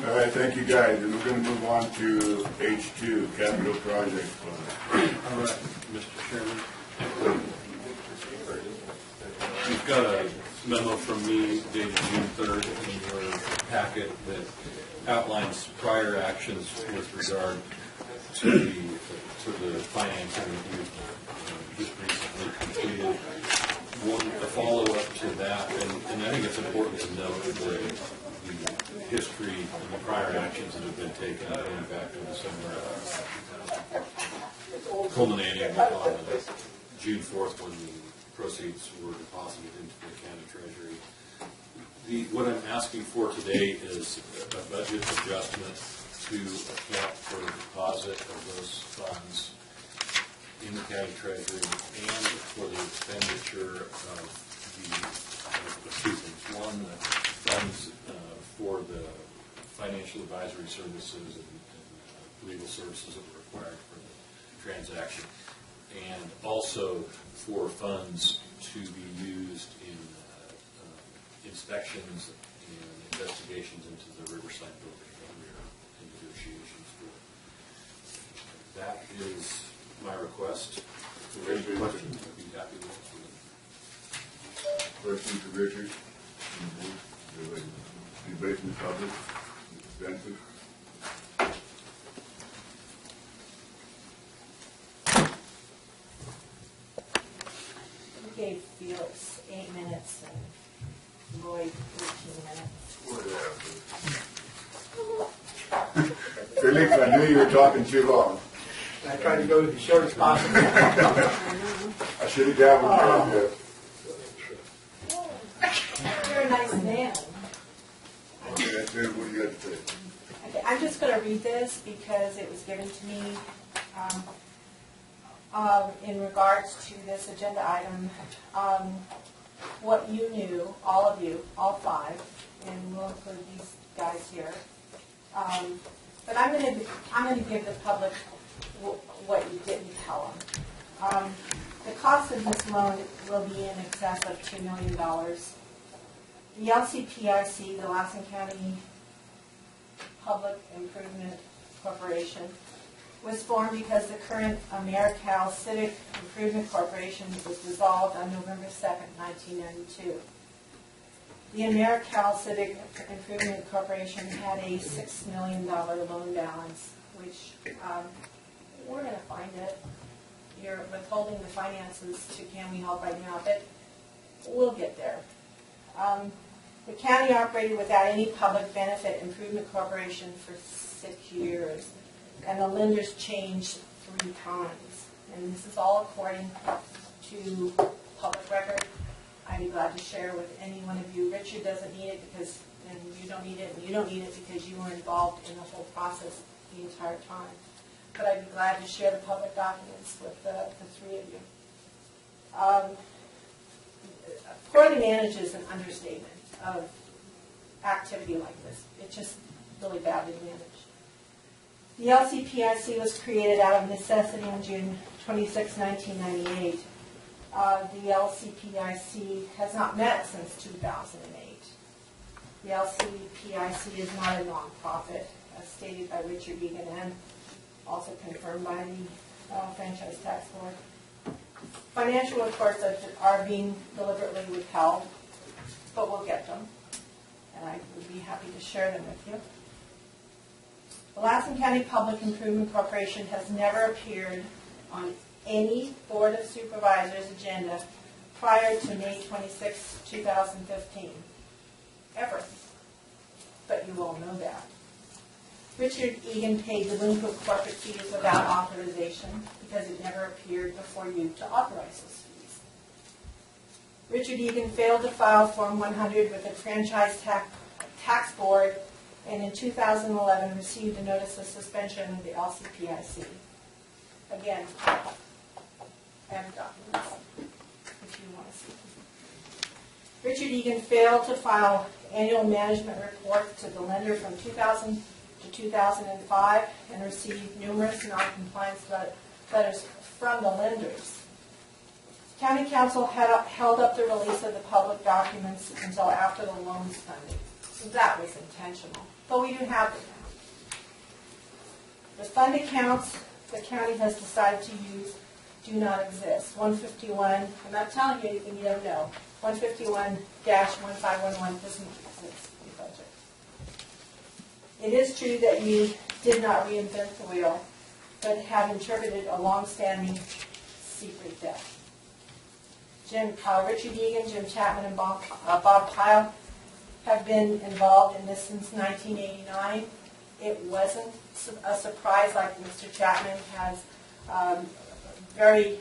All right, thank you guys, and we're going to move on to H2, Capital Project Fund. All right, Mr. Chairman. You've got a memo from me dated June 3rd in your packet that outlines prior actions with regard to the financing that you've just recently completed. A follow-up to that, and I think it's important to note the history and the prior actions that have been taken going back to December, culminating on June 4th when the proceeds were deposited into the county treasury. What I'm asking for today is a budget adjustment to account for the deposit of those funds in the county treasury and for the expenditure of two things. One, the funds for the financial advisory services and legal services that were required for the transaction, and also for funds to be used in inspections and investigations into the Riverside building that we are in negotiations for. That is my request. If there are any questions, I'd be happy to answer them. Question to Richard. Debate in the public. Extensive. We gave Felix 8 minutes and Lloyd 13 minutes. Whatever. Felix, I knew you were talking too long. I tried to go as short as possible. I should have gaveled you. You're a nice man. Okay, that's it. What do you got to say? Okay, I'm just going to read this because it was given to me in regards to this agenda item. What you knew, all of you, all 5, and we'll include these guys here. But I'm going to give the public what you didn't tell them. The cost of this loan will be in excess of $2 million. The LCPIC, the Lassen County Public Improvement Corporation, was formed because the current AmeriCal Civic Improvement Corporation was dissolved on November 2nd, 1992. The AmeriCal Civic Improvement Corporation had a $6 million loan balance, which we're going to find it. You're withholding the finances to Can We Help right now, but we'll get there. The county operated without any public benefit improvement corporation for 6 years, and the lenders changed 3 times. And this is all according to public record. I'd be glad to share with any one of you. Richard doesn't need it because, and you don't need it, and you don't need it because you were involved in the whole process the entire time. But I'd be glad to share the public documents with the 3 of you. Poorly managed is an understatement of activity like this. It's just really badly managed. The LCPIC was created out of necessity on June 26, 1998. The LCPIC has not met since 2008. The LCPIC is not a nonprofit, as stated by Richard Egan and also confirmed by the Franchise Tax Board. Financial reports are being deliberately withheld, but we'll get them, and I would be happy to share them with you. The Lassen County Public Improvement Corporation has never appeared on any Board of Supervisors agenda prior to May 26, 2015, ever, but you all know that. Richard Egan paid delinquent corporate fees without authorization because it never appeared before you to authorize those fees. Richard Egan failed to file Form 100 with the Franchise Tax Board, and in 2011 received a notice of suspension of the LCPIC. Again, I have documents if you want to see them. Richard Egan failed to file annual management reports to the lender from 2000 to 2005 and received numerous non-compliance letters from the lenders. County Council held up the release of the public documents until after the loan's funding. So that was intentional. but we do have them. The fund accounts the county has decided to use do not exist. 151, I'm not telling you anything you don't know. 151-1511 doesn't exist in the budget. It is true that you did not reinvent the wheel, but have interpreted a long-standing secret debt. Richie Deegan, Jim Chapman, and Bob Pyle have been involved in this since 1989. It wasn't a surprise like Mr. Chapman has very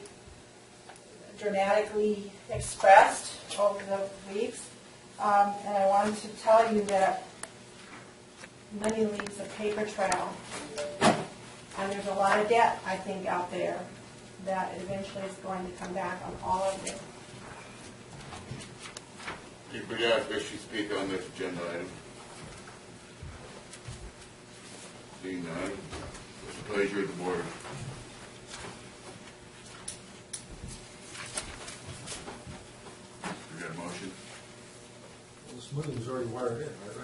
dramatically expressed over the weeks. And I wanted to tell you that money leaves a paper trail. And there's a lot of debt, I think, out there that eventually is going to come back on all of you. Anybody else wish to speak on this agenda item? Seeing none, what's the pleasure of the board? We got a motion? Well, this money was already wired in, right?